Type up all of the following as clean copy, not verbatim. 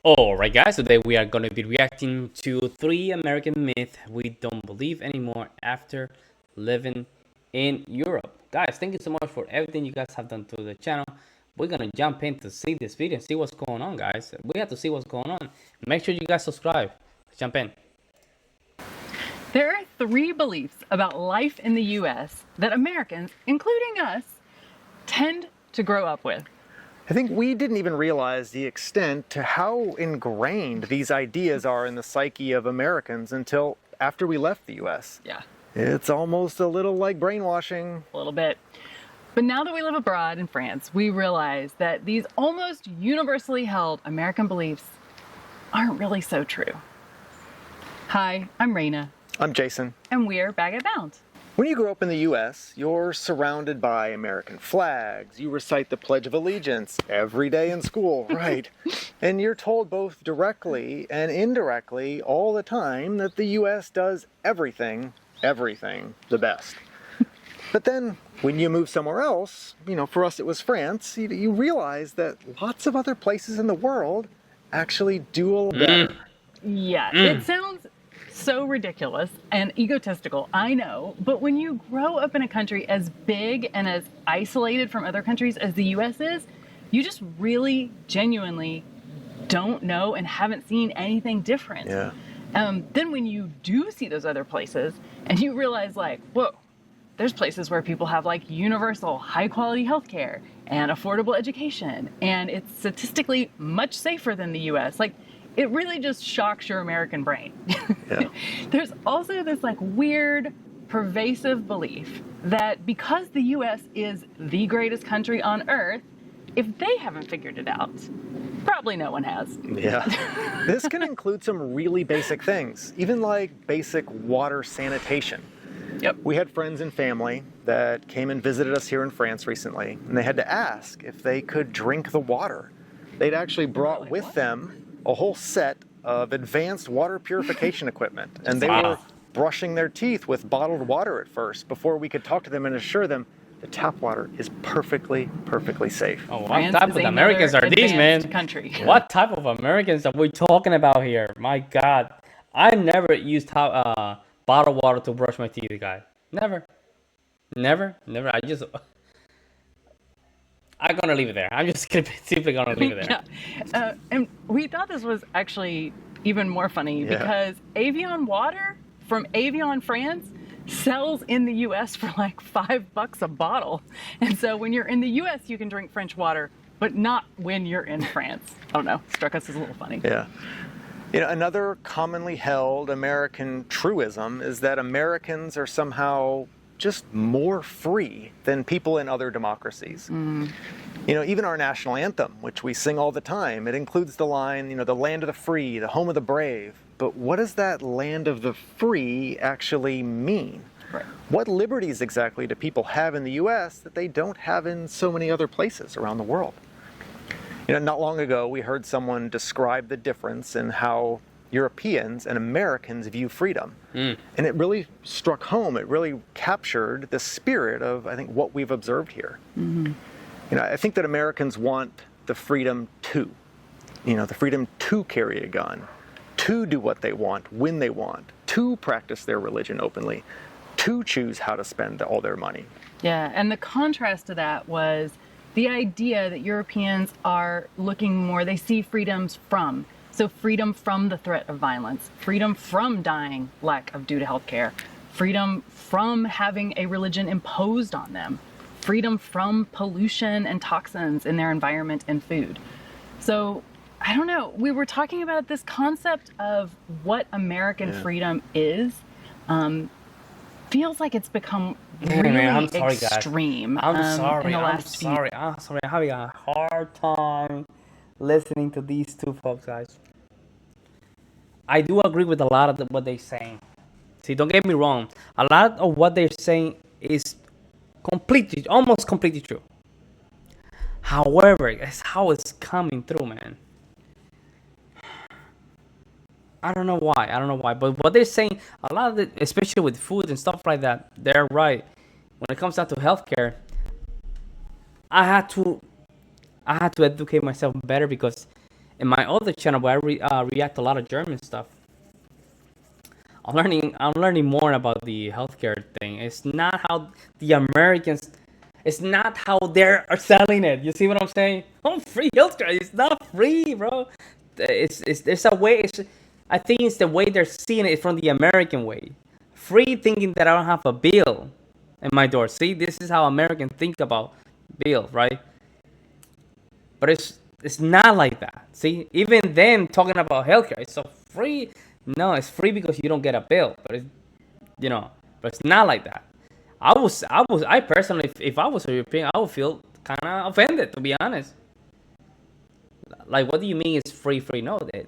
Alright guys, today we are going to be reacting to 3 American myths we don't believe anymore after living in Europe. Guys, thank you so much for everything you guys have done to the channel. We're going to jump in to see this video and see what's going on, guys. We have to see what's going on. Make sure you guys subscribe. Let's jump in. There are 3 beliefs about life in the US that Americans, including us, tend to grow up with. I think we didn't even realize the extent to how ingrained these ideas are in the psyche of Americans until after we left the US. Yeah, It's almost a little like brainwashing. a little bit. But now that we live abroad in France, we realize that these almost universally held American beliefs aren't really so true. Hi, I'm Raina, I'm Jason. and we're Bag It Bound. When you grow up in the US, you're surrounded by American flags. You recite the Pledge of Allegiance every day in school, right? And you're told both directly and indirectly all the time that the US does everything the best. But then when you move somewhere else, for us it was France, you realize that lots of other places in the world actually do a little better. Yeah, it sounds so ridiculous and egotistical, I know, but when you grow up in a country as big and as isolated from other countries as the US is, you just really genuinely don't know and haven't seen anything different. Yeah. Then when you do see those other places and you realize like, whoa, there's places where people have like universal high quality healthcare and affordable education, and it's statistically much safer than the US. Like, it really just shocks your American brain. Yeah. There's also this like weird, pervasive belief that because the US is the greatest country on earth, if they haven't figured it out, probably no one has. Yeah. This can include some really basic things, even like basic water sanitation. Yep. We had friends and family that came and visited us here in France recently, and they had to ask if they could drink the water. They'd actually brought Like, with what? them a whole set of advanced water purification equipment, and they Wow. were brushing their teeth with bottled water at first before we could talk to them and assure them the tap water is perfectly safe. Oh, what France type is of Americans are another these, man? advanced country. What type of Americans are we talking about here? My God. I never used bottled water to brush my teeth, guy. Never. I'm gonna leave it there. I'm just simply gonna leave it there. Yeah. And we thought this was actually even more funny Yeah. because Avion water from Avion, France sells in the US for like $5 a bottle. And so when you're in the US, you can drink French water, but not when you're in France. I don't know, struck us as a little funny. Yeah. Another commonly held American truism is that Americans are somehow just more free than people in other democracies. Even our national anthem, which we sing all the time, it includes the line, the land of the free, the home of the brave. But what does that land of the free actually mean? Right. What liberties exactly do people have in the US that they don't have in so many other places around the world? Not long ago, we heard someone describe the difference in how Europeans and Americans view freedom. And it really struck home. It really captured the spirit of, I think, what we've observed here. I think that Americans want the freedom the freedom to carry a gun, to do what they want, when they want, to practice their religion openly, to choose how to spend all their money. Yeah, and the contrast to that was the idea that Europeans are looking more, they see freedoms from. So freedom from the threat of violence, freedom from dying lack of due to healthcare, freedom from having a religion imposed on them, freedom from pollution and toxins in their environment and food. So I don't know, we were talking about this concept of what American freedom is. Feels like it's become really Man, I'm sorry, guys. extreme. I'm in sorry. the I'm last few sorry. I'm having a hard time listening to these two folks, guys. I do agree with a lot of what they're saying. See, don't get me wrong. A lot of what they're saying is almost completely true. However, it's how it's coming through, man. I don't know why. But what they're saying, a lot of it, especially with food and stuff like that, they're right. When it comes down to healthcare, I had to educate myself better because in my other channel where I react to a lot of German stuff. I'm learning more about the healthcare thing. It's not how the Americans, it's not how they are selling it. You see what I'm saying? Oh, free healthcare. It's not free, bro. It's there's a way. I think it's the way they're seeing it from the American way. Free, thinking that I don't have a bill in my door. See, this is how Americans think about bill, right? But it's not like that. See, even them talking about healthcare, it's so free. No, it's free because you don't get a bill. But it's, you know, but it's not like that. I personally, if I was a European, I would feel kind of offended, to be honest. Like, what do you mean it's free? Free? No, that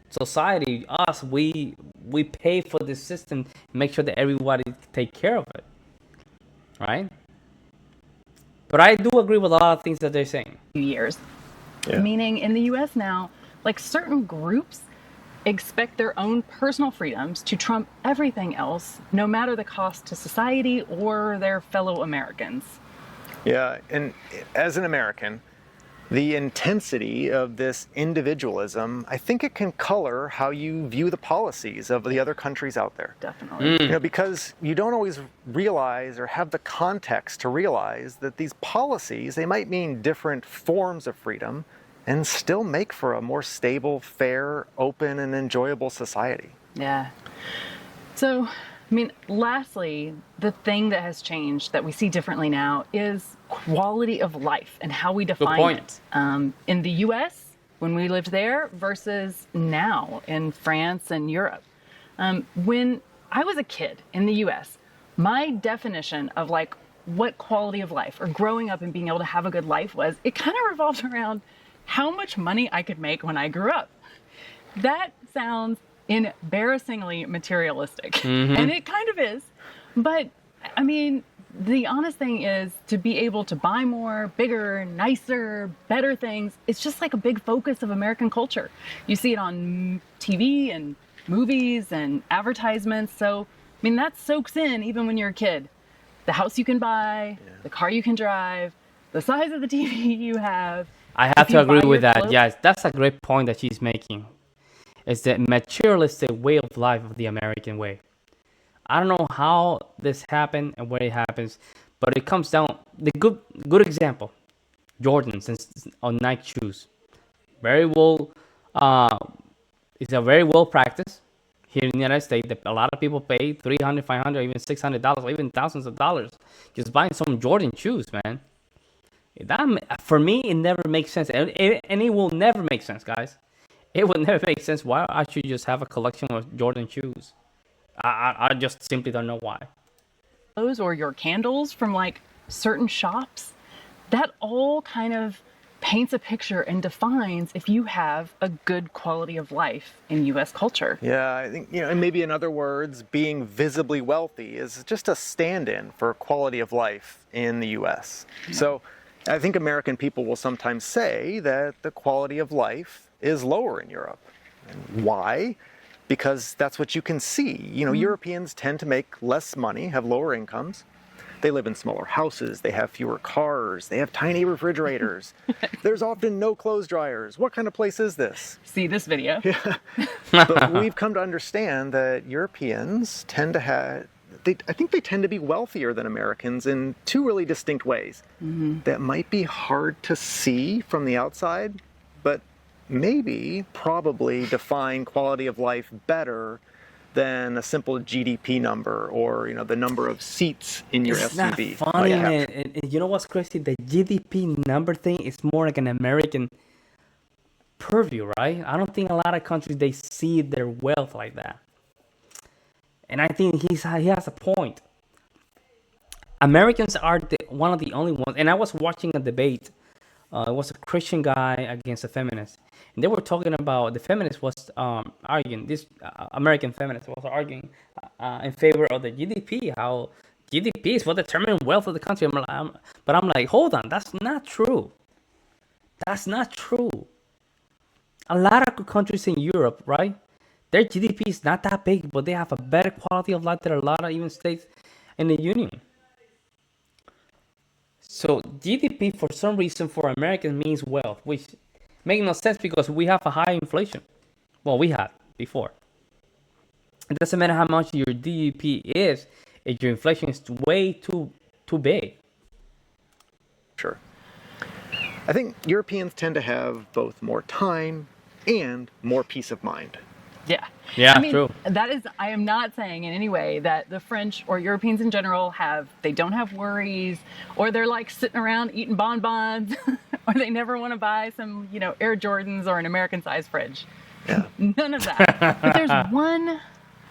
society, us, we pay for this system, make sure that everybody take care of it, right? But I do agree with a lot of things that they're saying. Years. Yeah. Meaning in the US now, like certain groups expect their own personal freedoms to trump everything else, no matter the cost to society or their fellow Americans. Yeah, and as an American, the intensity of this individualism, I think it can color how you view the policies of the other countries out there. Definitely. You know, because you don't always realize or have the context to realize that these policies, they might mean different forms of freedom and still make for a more stable, fair, open, and enjoyable society. Yeah. So, I mean, lastly, the thing that has changed that we see differently now is quality of life and how we define point. it. In the US, when we lived there, versus now in France and Europe. When I was a kid in the US, my definition of like what quality of life or growing up and being able to have a good life was, it kind of revolved around how much money I could make when I grew up. That sounds embarrassingly materialistic, and it kind of is. But I mean, the honest thing is to be able to buy more, bigger, nicer, better things. It's just like a big focus of American culture. You see it on TV and movies and advertisements. So, I mean, that soaks in even when you're a kid. The house you can buy, the car you can drive, the size of the TV you have. I have If to you agree buy with your that. clothes- Yes, that's a great point that she's making. It's the materialistic way of life of the American way. I don't know how this happened and where it happens, but it comes down the good example. Jordans on Nike shoes, very well. It's a very well practiced here in the United States. A lot of people pay $300, $500, even $600, or even thousands of dollars just buying some Jordan shoes, man. That for me, it never makes sense, and it will never make sense, guys. It will never make sense. Why I should just have a collection of Jordan shoes? I just simply don't know why. Clothes or your candles from like certain shops, that all kind of paints a picture and defines if you have a good quality of life in US culture. Yeah, I think, you know, and maybe in other words, being visibly wealthy is just a stand-in for quality of life in the US. So I think American people will sometimes say that the quality of life is lower in Europe. And why? Because that's what you can see. You know, Europeans tend to make less money, have lower incomes. They live in smaller houses, they have fewer cars, they have tiny refrigerators. There's often no clothes dryers. What kind of place is this? See this video. But we've come to understand that Europeans tend to have, I think they tend to be wealthier than Americans in two really distinct ways that might be hard to see from the outside, but maybe probably define quality of life better than a simple GDP number or, you know, the number of seats in your It's SUV. not funny, might man. capture. And you know what's crazy? The GDP number thing is more like an American purview, right? I don't think a lot of countries they see their wealth like that. And I think he has a point. Americans are one of the only ones. And I was watching a debate. It was a Christian guy against a feminist, and they were talking about the feminist was arguing this American feminist was arguing in favor of the GDP. How GDP is what determines wealth of the country. But I'm like, hold on, that's not true. That's not true. A lot of countries in Europe, right? Their GDP is not that big, but they have a better quality of life than a lot of even states in the union. So GDP, for some reason, for Americans means wealth, which Make no sense because we have a high inflation. Well, we had before. It doesn't matter how much your GDP is if your inflation is way too big. Sure. I think Europeans tend to have both more time and more peace of mind. Yeah. Yeah, I mean, true. that is, I am not saying in any way that the French or Europeans in general they don't have worries, or they're like sitting around eating bonbons, or they never want to buy some, Air Jordans or an American sized fridge. Yeah. None of that. But there's one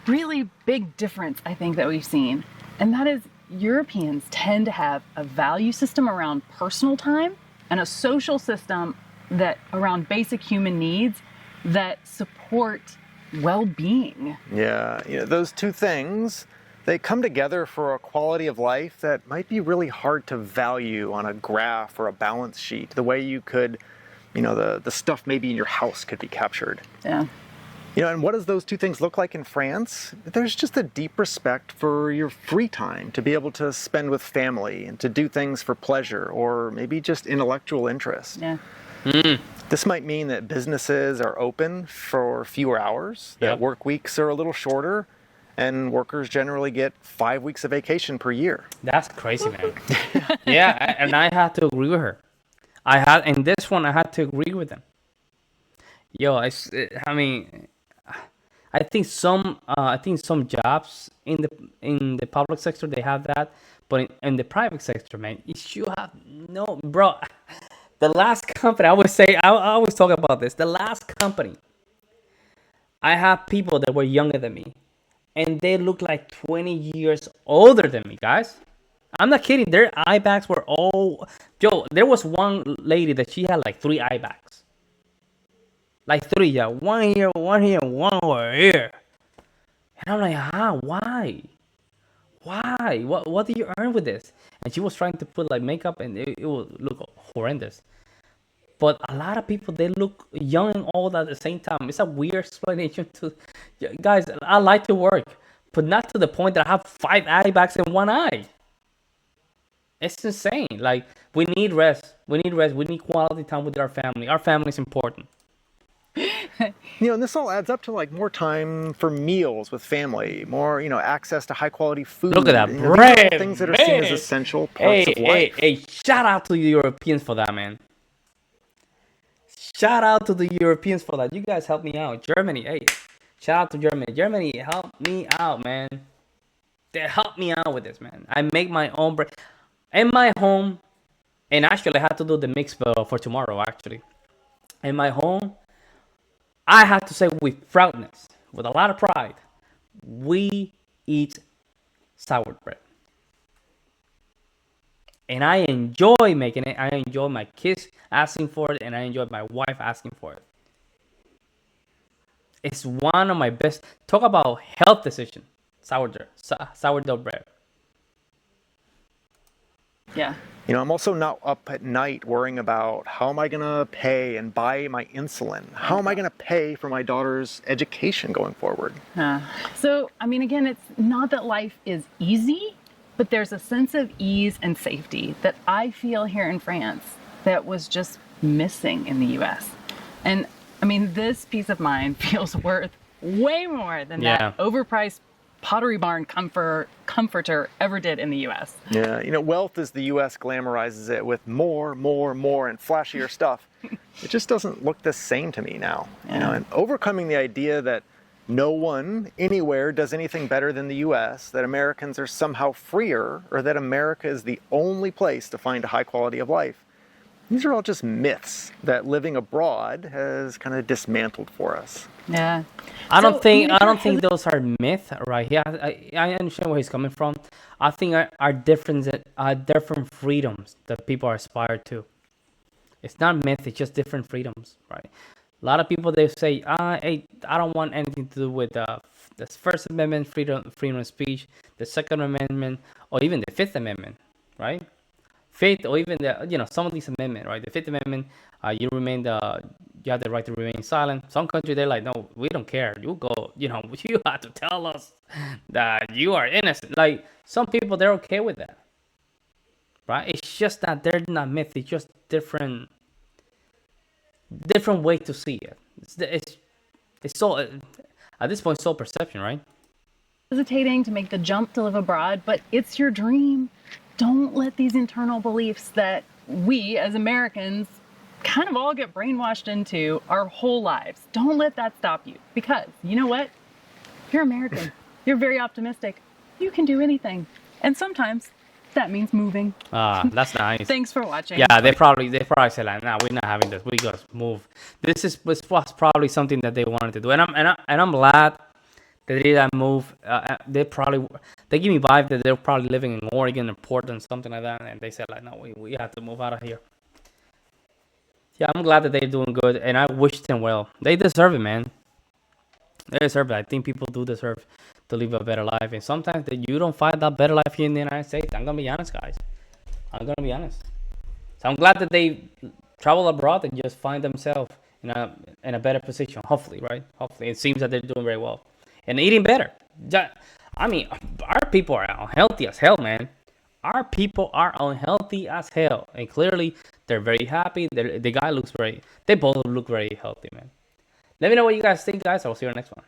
really big difference I think that we've seen, and that is Europeans tend to have a value system around personal time and a social system that around basic human needs that support well-being. Yeah, those two things, they come together for a quality of life that might be really hard to value on a graph or a balance sheet, the way you could, the stuff maybe in your house could be captured. Yeah. And what does those two things look like in France? There's just a deep respect for your free time to be able to spend with family and to do things for pleasure or maybe just intellectual interest. Yeah. This might mean that businesses are open for fewer hours, that Yep. work weeks are a little shorter, and workers generally get 5 weeks of vacation per year. That's crazy, man. Yeah, and I had to agree with her. In this one, I had to agree with them. Yo, I mean, I think some jobs in the public sector they have that, but in the private sector, man, you have no, bro. The last company I always talk about this. The last company, I have people that were younger than me, and they look like 20 years older than me, guys. I'm not kidding. Their eye bags were all, Joe. There was one lady that she had like 3 eye bags. Like 3, yeah. One here, one over here. And I'm like, why? Why? What do you earn with this? And she was trying to put like makeup and it would look horrendous. But a lot of people, they look young and old at the same time. It's a weird explanation to, yeah, guys, I like to work, but not to the point that I have 5 eye bags in one eye. It's insane. Like, we need rest. We need quality time with our family. Our family is important. And this all adds up to like more time for meals with family, more, access to high quality food. Look at that These are all bread, things that are seen as man. essential parts of life. Hey, shout out to the Europeans for that, man. Shout out to the Europeans for that. You guys help me out. Germany, hey, shout out to Germany. Germany, help me out, man. They help me out with this, man. I make my own bread in my home, and actually, I had to do the mix for tomorrow. Actually, in my home, I have to say with proudness, with a lot of pride, we eat sour bread. And I enjoy making it. I enjoy my kids asking for it, and I enjoy my wife asking for it. It's one of my best. Talk about health decision. Sourdough bread. Yeah. I'm also not up at night worrying about how am I going to pay and buy my insulin? How am I going to pay for my daughter's education going forward? So, I mean, again, it's not that life is easy, but there's a sense of ease and safety that I feel here in France that was just missing in the US. And I mean, this peace of mind feels worth way more than that overpriced Pottery Barn comforter ever did in the US. Yeah, wealth as the US glamorizes it with more, and flashier stuff. It just doesn't look the same to me now. And overcoming the idea that no one anywhere does anything better than the US, that Americans are somehow freer, or that America is the only place to find a high quality of life. These are all just myths that living abroad has kind of dismantled for us. Yeah. I don't think those are myths, right? Yeah, I understand where he's coming from. I think are different freedoms that people aspire to. It's not myth, it's just different freedoms, right? A lot of people, they say, hey, I don't want anything to do with the First Amendment, freedom of speech, the Second Amendment, or even the Fifth Amendment, right? Fifth, or even some of these amendments, right? The Fifth Amendment, you have the right to remain silent. Some countries, they're like, no, we don't care. You go, you have to tell us that you are innocent. Like, some people, they're okay with that, right? It's just that they're not myths. It's just different different way to see it. It's so at this point, it's all perception, right? Hesitating to make the jump to live abroad, but it's your dream. Don't let these internal beliefs that we as Americans kind of all get brainwashed into our whole lives. Don't let that stop you, because you know what? You're American. You're very optimistic. You can do anything. And sometimes that means moving. That's nice. Thanks for watching. Yeah, they probably said like, nah, we're not having this. We gotta move. Was probably something that they wanted to do, and I'm glad they did that move. They give me vibe that they're probably living in Oregon or Portland, something like that, and they said like, no, we have to move out of here. Yeah, I'm glad that they're doing good, and I wish them well. They deserve it, man. They deserve it. I think people do deserve to live a better life, and sometimes that you don't find that better life here in the United States. I'm gonna be honest, guys. I'm gonna be honest. So I'm glad that they travel abroad and just find themselves in a better position. Hopefully, right? Hopefully, it seems that they're doing very well and eating better. I mean, our people are unhealthy as hell, man. Our people are unhealthy as hell, and clearly they're very happy. The guy looks very. They both look very healthy, man. Let me know what you guys think, guys. I'll see you in the next one.